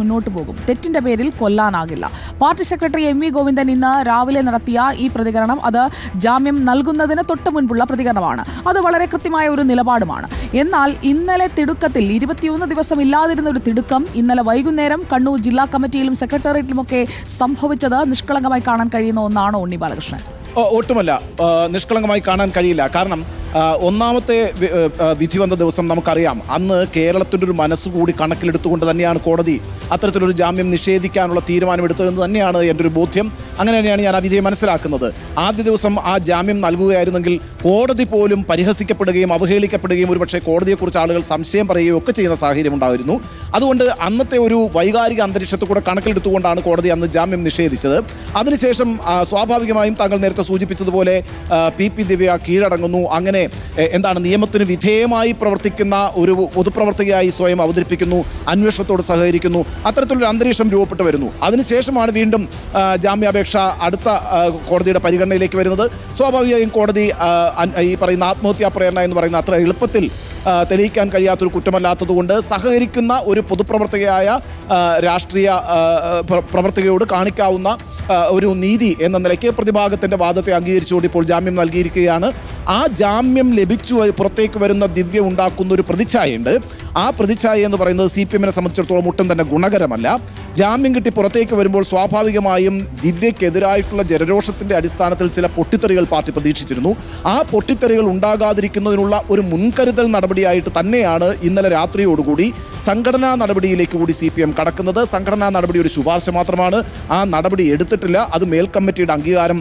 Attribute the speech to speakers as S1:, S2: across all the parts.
S1: മുന്നോട്ട് പോകും. തെറ്റിന്റെ പേരിൽ കൊല്ലാനാകില്ല. Party secretary M V. ഗോവിന്ദൻ ഇന്ന് രാവിലെ നടത്തിയ ഈ പ്രതികരണം അത് ജാമ്യം നൽകുന്നതിന് തൊട്ട് മുൻപുള്ള പ്രതികരണമാണ്. അത് വളരെ കൃത്യമായ ഒരു നിലപാടുമാണ്. എന്നാൽ ഇന്നലെ തിടുക്കത്തിൽ 21 ദിവസം ഇല്ലാതിരുന്ന ഒരു തിടുക്കം ഇന്നലെ വൈകുന്നേരം കണ്ണൂർ ജില്ലാ കമ്മിറ്റിയിലും സെക്രട്ടേറിയറ്റിലുമൊക്കെ സംഭവിച്ചത് നിഷ്കളങ്കമായി കാണാൻ കഴിയുന്ന ഒന്നാണോ ഉണ്ണി ബാലകൃഷ്ണൻ?
S2: ഒട്ടുമല്ല, നിഷ്കളങ്കമായി കാണാൻ കഴിയില്ല. കാരണം ഒന്നാമത്തെ വിധി വന്ന ദിവസം നമുക്കറിയാം, അന്ന് കേരളത്തിൻ്റെ ഒരു മനസ്സുകൂടി കണക്കിലെടുത്തുകൊണ്ട് തന്നെയാണ് കോടതി അത്തരത്തിലൊരു ജാമ്യം നിഷേധിക്കാനുള്ള തീരുമാനമെടുത്തതെന്ന് തന്നെയാണ് എൻ്റെ ഒരു ബോധ്യം. അങ്ങനെ തന്നെയാണ് ഞാൻ ആ വിധിയെ മനസ്സിലാക്കുന്നത്. ആദ്യ ദിവസം ആ ജാമ്യം നൽകുകയായിരുന്നെങ്കിൽ കോടതി പോലും പരിഹസിക്കപ്പെടുകയും അവഹേളിക്കപ്പെടുകയും ഒരുപക്ഷെ കോടതിയെക്കുറിച്ച് ആളുകൾ സംശയം പറയുകയും ഒക്കെ ചെയ്യുന്ന സാഹചര്യം ഉണ്ടായിരുന്നു. അതുകൊണ്ട് അന്നത്തെ ഒരു വൈകാരിക അന്തരീക്ഷത്തെ കൂടെ കണക്കിലെടുത്തുകൊണ്ടാണ് കോടതി അന്ന് ജാമ്യം നിഷേധിച്ചത്. അതിനുശേഷം സ്വാഭാവികമായും താങ്കൾ നേരത്തെ സൂചിപ്പിച്ചതുപോലെ പി ദിവ്യ കീഴടങ്ങുന്നു. അങ്ങനെ നിയമത്തിന് വിധേയമായി പ്രവർത്തിക്കുന്ന ഒരു പൊതുപ്രവർത്തകയായി സ്വയം അവതരിപ്പിക്കുന്നു, അന്വേഷണത്തോട് സഹകരിക്കുന്നു. അത്തരത്തിലൊരു അന്തരീക്ഷം രൂപപ്പെട്ടു വരുന്നു. അതിനുശേഷമാണ് വീണ്ടും ജാമ്യാപേക്ഷ അടുത്ത കോടതിയുടെ പരിഗണനയിലേക്ക് വരുന്നത്. സ്വാഭാവികമായും കോടതി ഈ പറയുന്ന ആത്മഹത്യാ പ്രേരണ എന്ന് പറയുന്ന അത്ര എളുപ്പത്തിൽ തെളിയിക്കാൻ കഴിയാത്തൊരു കുറ്റമല്ലാത്തതുകൊണ്ട് സഹകരിക്കുന്ന ഒരു പൊതുപ്രവർത്തകയായ രാഷ്ട്രീയ പ്രവർത്തകയോട് കാണിക്കാവുന്ന ഒരു നീതി എന്ന നിലയ്ക്ക് പ്രതിഭാഗത്തിൻ്റെ വാദത്തെ അംഗീകരിച്ചുകൊണ്ട് ഇപ്പോൾ ജാമ്യം നൽകിയിരിക്കുകയാണ്. ആ ജാമ്യം ലഭിച്ചു പുറത്തേക്ക് വരുന്ന ദിവ്യ ഉണ്ടാക്കുന്ന ഒരു പ്രതിച്ഛായയുണ്ട്. ആ പ്രതിച്ഛായ എന്ന് പറയുന്നത് CPM-നെ സംബന്ധിച്ചിടത്തോളം ഒട്ടും തന്നെ ഗുണകരമല്ല. ജാമ്യം കിട്ടി പുറത്തേക്ക് വരുമ്പോൾ സ്വാഭാവികമായും ദിവ്യക്കെതിരായിട്ടുള്ള ജനരോഷത്തിൻ്റെ അടിസ്ഥാനത്തിൽ ചില പൊട്ടിത്തെറികൾ പാർട്ടി പ്രതീക്ഷിച്ചിരുന്നു. ആ പൊട്ടിത്തെറികൾ ഉണ്ടാകാതിരിക്കുന്നതിനുള്ള ഒരു മുൻകരുതൽ നടപടിയായിട്ട് തന്നെയാണ് ഇന്നലെ രാത്രിയോടുകൂടി സംഘടനാ നടപടിയിലേക്ക് കൂടി CPM കടക്കുന്നത്. സംഘടനാ നടപടി ഒരു ശുപാർശ മാത്രമാണ്. ആ നടപടി എടുത്തിട്ടില്ല. അത് മേൽക്കമ്മിറ്റിയുടെ അംഗീകാരം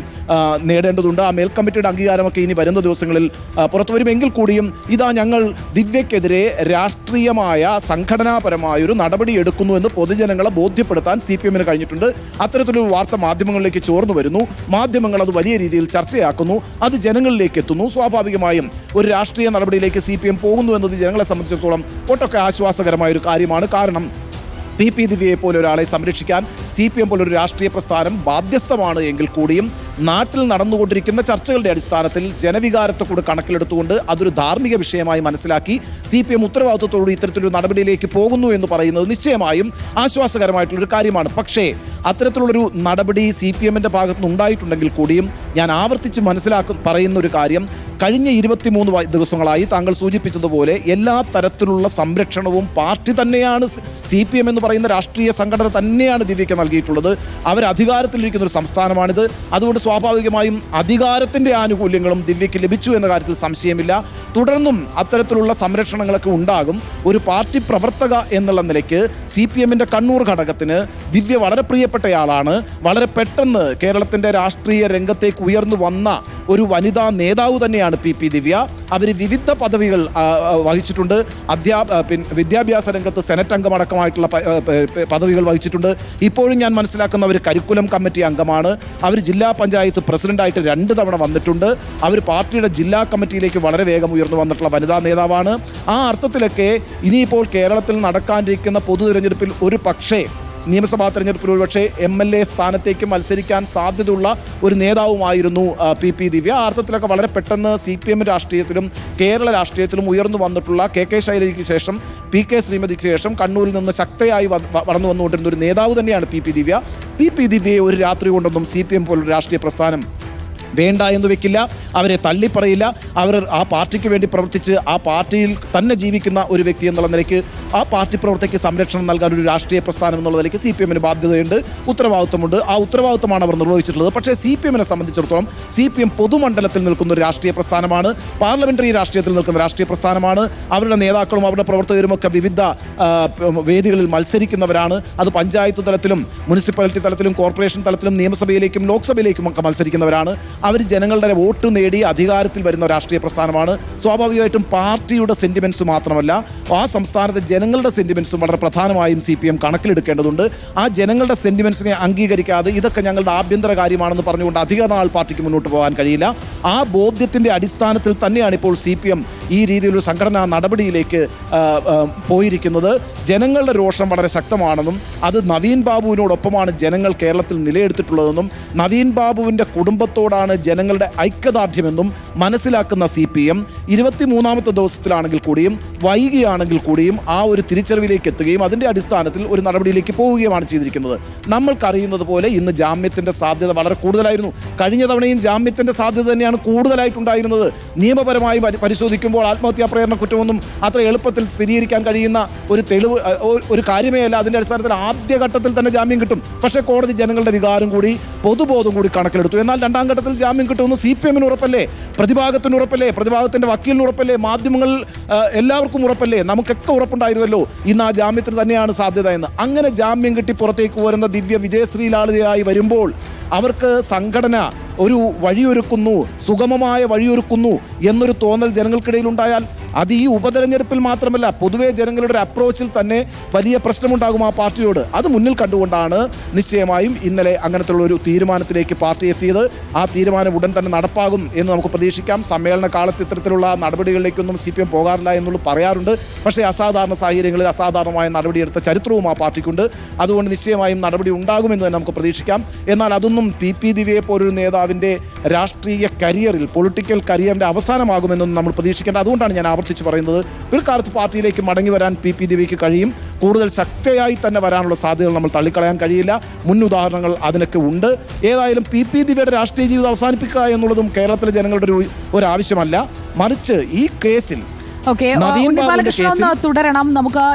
S2: നേടേണ്ടതുണ്ട്. ആ മേൽക്കമ്മിറ്റിയുടെ അംഗീകാരമൊക്കെ ഇനി വരുന്ന ദിവസങ്ങളിൽ പുറത്തു വരുമെങ്കിൽ കൂടിയും ഇതാ ഞങ്ങൾ ദിവ്യക്കെതിരെ രാഷ്ട്രീയമായ സംഘടനാപരമായ ഒരു നടപടി എടുക്കുന്നു എന്ന് പൊതുജനങ്ങളെ ബോധ്യപ്പെടുത്താൻ CPM-ന് കഴിഞ്ഞിട്ടുണ്ട്. അത്തരത്തിലൊരു വാർത്ത മാധ്യമങ്ങളിലേക്ക് ചോർന്നു വരുന്നു. മാധ്യമങ്ങൾ അത് വലിയ രീതിയിൽ ചർച്ചയാക്കുന്നു. അത് ജനങ്ങളിലേക്ക് എത്തുന്നു. സ്വാഭാവികമായും ഒരു രാഷ്ട്രീയ നടപടിയിലേക്ക് CPM പോകുന്നു എന്നത് ജനങ്ങളെ സംബന്ധിച്ചിടത്തോളം ഒട്ടൊക്കെ ആശ്വാസകരമായ ഒരു കാര്യമാണ്. കാരണം പി ദിവ്യയെ പോലെ ഒരാളെ സംരക്ഷിക്കാൻ CPM പോലൊരു രാഷ്ട്രീയ പ്രസ്ഥാനം ബാധ്യസ്ഥമാണ് എങ്കിൽ കൂടിയും നാട്ടിൽ നടന്നുകൊണ്ടിരിക്കുന്ന ചർച്ചകളുടെ അടിസ്ഥാനത്തിൽ ജനവികാരത്തെ കൂടെ കണക്കിലെടുത്തുകൊണ്ട് അതൊരു ധാർമ്മിക വിഷയമായി മനസ്സിലാക്കി CPM ഉത്തരവാദിത്വത്തോട് ഇത്തരത്തിലൊരു നടപടിയിലേക്ക് പോകുന്നു എന്ന് പറയുന്നത് നിശ്ചയമായും ആശ്വാസകരമായിട്ടുള്ളൊരു കാര്യമാണ്. പക്ഷേ അത്തരത്തിലുള്ളൊരു നടപടി CPM-ൻ്റെ ഭാഗത്തുനിന്ന് ഉണ്ടായിട്ടുണ്ടെങ്കിൽ കൂടിയും ഞാൻ ആവർത്തിച്ച് പറയുന്ന ഒരു കാര്യം, കഴിഞ്ഞ 23 ദിവസങ്ങളായി താങ്കൾ സൂചിപ്പിച്ചതുപോലെ എല്ലാ തരത്തിലുള്ള സംരക്ഷണവും പാർട്ടി തന്നെയാണ്, CPM എന്ന് പറയുന്ന രാഷ്ട്രീയ സംഘടന തന്നെയാണ് ദിവ്യയ്ക്ക് നൽകിയിട്ടുള്ളത്. അവർ അധികാരത്തിലിരിക്കുന്ന ഒരു സംസ്ഥാനമാണിത്. അതുകൊണ്ട് സ്വാഭാവികമായും അധികാരത്തിൻ്റെ ആനുകൂല്യങ്ങളും ദിവ്യയ്ക്ക് ലഭിച്ചു എന്ന കാര്യത്തിൽ സംശയമില്ല. തുടർന്നും അത്തരത്തിലുള്ള സംരക്ഷണങ്ങളൊക്കെ ഉണ്ടാകും. ഒരു പാർട്ടി പ്രവർത്തക എന്നുള്ള നിലയ്ക്ക് CPM-ൻ്റെ കണ്ണൂർ ഘടകത്തിന് ദിവ്യ വളരെ പ്രിയപ്പെട്ടയാളാണ്. വളരെ പെട്ടെന്ന് കേരളത്തിൻ്റെ രാഷ്ട്രീയ രംഗത്തേക്ക് ഉയർന്നു വന്ന ഒരു വനിതാ നേതാവ് തന്നെയാണ് പി ദിവ്യ. അവർ വിവിധ പദവികൾ വഹിച്ചിട്ടുണ്ട്. വിദ്യാഭ്യാസ രംഗത്ത് സെനറ്റ് അംഗമടക്കമായിട്ടുള്ള പദവികൾ വഹിച്ചിട്ടുണ്ട്. ഇപ്പോഴും ഞാൻ മനസ്സിലാക്കുന്ന അവർ കരിക്കുലം കമ്മിറ്റി അംഗമാണ്. അവർ ജില്ലാ പഞ്ചായത്ത് പ്രസിഡന്റായിട്ട് 2 തവണ വന്നിട്ടുണ്ട്. അവർ പാർട്ടിയുടെ ജില്ലാ കമ്മിറ്റിയിലേക്ക് വളരെ വേഗം ഉയർന്നു വന്നിട്ടുള്ള വനിതാ നേതാവാണ്. ആ അർത്ഥത്തിലൊക്കെ ഇനിയിപ്പോൾ കേരളത്തിൽ നടക്കാനിരിക്കുന്ന പൊതു തിരഞ്ഞെടുപ്പിൽ ഒരു പക്ഷേ നിയമസഭാ തെരഞ്ഞെടുപ്പിൽ ഒരുപക്ഷെ MLA സ്ഥാനത്തേക്ക് മത്സരിക്കാൻ സാധ്യതയുള്ള ഒരു നേതാവുമായിരുന്നു പി ദിവ്യ. ആ അർത്ഥത്തിലൊക്കെ വളരെ പെട്ടെന്ന് CPM രാഷ്ട്രീയത്തിലും കേരള രാഷ്ട്രീയത്തിലും ഉയർന്നു വന്നിട്ടുള്ള KK ശൈലജയ്ക്ക് ശേഷം PK ശ്രീമതിക്ക് ശേഷം കണ്ണൂരിൽ നിന്ന് ശക്തയായി വളർന്നു വന്നുകൊണ്ടിരുന്ന ഒരു നേതാവ് തന്നെയാണ് പി ദിവ്യ. പി ദിവ്യയെ ഒരു രാത്രി കൊണ്ടൊന്നും CPM പോലൊരു രാഷ്ട്രീയ പ്രസ്ഥാനം വേണ്ട എന്ന് വെക്കില്ല. അവരെ തള്ളിപ്പറയില്ല. അവർ ആ പാർട്ടിക്ക് വേണ്ടി പ്രവർത്തിച്ച് ആ പാർട്ടിയിൽ തന്നെ ജീവിക്കുന്ന ഒരു വ്യക്തി എന്നുള്ള നിലയ്ക്ക് ആ പാർട്ടി പ്രവർത്തകയ്ക്ക് സംരക്ഷണം നൽകാൻ ഒരു രാഷ്ട്രീയ പ്രസ്ഥാനം എന്നുള്ള നിലയ്ക്ക് CPM-ന് ബാധ്യതയുണ്ട്, ഉത്തരവാദിത്വമുണ്ട്. ആ ഉത്തരവാദിത്വമാണ് അവർ നിർവഹിച്ചിട്ടുള്ളത്. പക്ഷേ CPM-നെ സംബന്ധിച്ചിടത്തോളം CPM പൊതുമണ്ഡലത്തിൽ നിൽക്കുന്ന ഒരു രാഷ്ട്രീയ പ്രസ്ഥാനമാണ്, പാർലമെന്ററി രാഷ്ട്രീയത്തിൽ നിൽക്കുന്ന രാഷ്ട്രീയ പ്രസ്ഥാനമാണ്. അവരുടെ നേതാക്കളും അവരുടെ പ്രവർത്തകരുമൊക്കെ വിവിധ വേദികളിൽ മത്സരിക്കുന്നവരാണ്. അത് പഞ്ചായത്ത് തലത്തിലും മുനിസിപ്പാലിറ്റി തലത്തിലും കോർപ്പറേഷൻ തലത്തിലും നിയമസഭയിലേക്കും ലോക്സഭയിലേക്കും ഒക്കെ മത്സരിക്കുന്നവരാണ്. അവർ ജനങ്ങളുടെ വോട്ട് നേടി അധികാരത്തിൽ വരുന്ന രാഷ്ട്രീയ പ്രസ്ഥാനമാണ്. സ്വാഭാവികമായിട്ടും പാർട്ടിയുടെ സെന്റിമെന്റ്സ് മാത്രമല്ല, ആ സംസ്ഥാനത്തെ ജനങ്ങളുടെ സെന്റിമെന്റ്സും വളരെ പ്രധാനമായും CPM കണക്കിലെടുക്കേണ്ടതുണ്ട്. ആ ജനങ്ങളുടെ സെന്റിമെന്റ്സിനെ അംഗീകരിക്കാതെ ഇതൊക്കെ ഞങ്ങളുടെ ആഭ്യന്തര കാര്യമാണെന്ന് പറഞ്ഞുകൊണ്ട് അധിക നാൾ പാർട്ടിക്ക് മുന്നോട്ട് പോകാൻ കഴിയില്ല. ആ ബോധ്യത്തിൻ്റെ അടിസ്ഥാനത്തിൽ തന്നെയാണ് ഇപ്പോൾ CPM ഈ രീതിയിലൊരു സംഘടനാ നടപടിയിലേക്ക് പോയിരിക്കുന്നത്. ജനങ്ങളുടെ രോഷം വളരെ ശക്തമാണെന്നും അത് നവീൻ ബാബുവിനോടൊപ്പമാണ് ജനങ്ങൾ കേരളത്തിൽ നിലയെടുത്തിട്ടുള്ളതെന്നും നവീൻ ബാബുവിൻ്റെ കുടുംബത്തോടാണ് ജനങ്ങളുടെ ഐക്യദാർഢ്യമെന്നും മനസ്സിലാക്കുന്ന CPM 23ാമത്തെ ദിവസത്തിലാണെങ്കിൽ കൂടിയും വൈകിയാണെങ്കിൽ കൂടിയും ആ ഒരു തിരിച്ചറിവിലേക്ക് എത്തുകയും അതിൻ്റെ അടിസ്ഥാനത്തിൽ ഒരു നടപടിയിലേക്ക് പോവുകയുമാണ് ചെയ്തിരിക്കുന്നത്. നമ്മൾക്കറിയുന്നത് പോലെ ഇന്ന് ജാമ്യത്തിൻ്റെ സാധ്യത വളരെ കൂടുതലായിരുന്നു. കഴിഞ്ഞ തവണയും ജാമ്യത്തിൻ്റെ സാധ്യത തന്നെയാണ് കൂടുതലായിട്ടുണ്ടായിരുന്നത്. നിയമപരമായി പരിശോധിക്കുമ്പോൾ ആത്മഹത്യാ പ്രേരണ കുറ്റമൊന്നും അത്ര എളുപ്പത്തിൽ സ്ഥിരീകരിക്കാൻ കഴിയുന്ന ഒരു തെളിവ് ഒരു കാര്യമേ അല്ല. അതിൻ്റെ അടിസ്ഥാനത്തിൽ ആദ്യഘട്ടത്തിൽ തന്നെ ജാമ്യം കിട്ടും. പക്ഷേ കോടതി ജനങ്ങളുടെ വികാരം കൂടി പൊതുബോധം കൂടി കണക്കിലെടുത്തു. എന്നാൽ രണ്ടാം ഘട്ടത്തിൽ ജാമ്യം കിട്ടുമെന്ന് CPM-ന് ഉറപ്പല്ലേ, പ്രതിഭാഗത്തിന് ഉറപ്പല്ലേ, പ്രതിഭാഗത്തിൻ്റെ വക്കീലിന് ഉറപ്പല്ലേ, മാധ്യമങ്ങൾ എല്ലാവർക്കും ഉറപ്പല്ലേ, നമുക്കൊക്കെ ഉറപ്പുണ്ടായിരുന്നല്ലോ ഇന്ന് ആ ജാമ്യത്തിന് തന്നെയാണ് സാധ്യത എന്ന്. അങ്ങനെ ജാമ്യം കിട്ടി പുറത്തേക്ക് വരുന്ന ദിവ്യ വിജയശ്രീലാളിതയായി വരുമ്പോൾ അവർക്ക് സംഘടന ഒരു വഴിയൊരുക്കുന്നു, സുഗമമായ വഴിയൊരുക്കുന്നു എന്നൊരു തോന്നൽ ജനങ്ങൾക്കിടയിൽ ഉണ്ടായാൽ അത് ഈ ഉപതെരഞ്ഞെടുപ്പിൽ മാത്രമല്ല പൊതുവേ ജനങ്ങളുടെ ഒരു അപ്രോച്ചിൽ തന്നെ വലിയ പ്രശ്നമുണ്ടാകും ആ പാർട്ടിയോട്. അത് മുന്നിൽ കണ്ടുകൊണ്ടാണ് നിശ്ചയമായും ഇന്നലെ അങ്ങനത്തുള്ള ഒരു തീരുമാനത്തിലേക്ക് പാർട്ടി എത്തിയത്. ആ തീരുമാനം ഉടൻ തന്നെ നടപ്പാകും എന്ന് നമുക്ക് പ്രതീക്ഷിക്കാം. സമ്മേളന കാലത്ത് ഇത്തരത്തിലുള്ള നടപടികളിലേക്കൊന്നും CPM പോകാറില്ല എന്നുള്ളത് പറയാറുണ്ട്. പക്ഷേ അസാധാരണ സാഹചര്യങ്ങളിൽ അസാധാരണമായ നടപടിയെടുത്ത ചരിത്രവും ആ പാർട്ടിക്കുണ്ട്. അതുകൊണ്ട് നിശ്ചയമായും നടപടി ഉണ്ടാകുമെന്ന് തന്നെ നമുക്ക് പ്രതീക്ഷിക്കാം. എന്നാൽ അതൊന്നും PP ദിവ്യയെ പോലൊരു നേതാവിൻ്റെ രാഷ്ട്രീയ കരിയറിൽ, പൊളിറ്റിക്കൽ കരിയറിൻ്റെ അവസാനമാകുമെന്നൊന്നും നമ്മൾ പ്രതീക്ഷിക്കേണ്ട. അതുകൊണ്ടാണ് ഞാൻ ആവർത്തിച്ച് പറയുന്നത്, പിൽക്കാലത്ത് പാർട്ടിയിലേക്ക് മടങ്ങി വരാൻ PP ദിവ്യയ്ക്ക് കഴിയും. കൂടുതൽ ശക്തിയായി തന്നെ വരാനുള്ള സാധ്യതകൾ നമ്മൾ തള്ളിക്കളയാൻ കഴിയില്ല. മുൻ ഉദാഹരണങ്ങൾ അതിനൊക്കെ ഉണ്ട്. ഏതായാലും PP ദിവ്യയുടെ രാഷ്ട്രീയ ജീവിതം അവസാനിപ്പിക്കുക എന്നുള്ളതും കേരളത്തിലെ ജനങ്ങളുടെ ഒരു ആവശ്യമല്ല. മറിച്ച് ഈ കേസിൽ
S1: തുടരണം. നമുക്ക്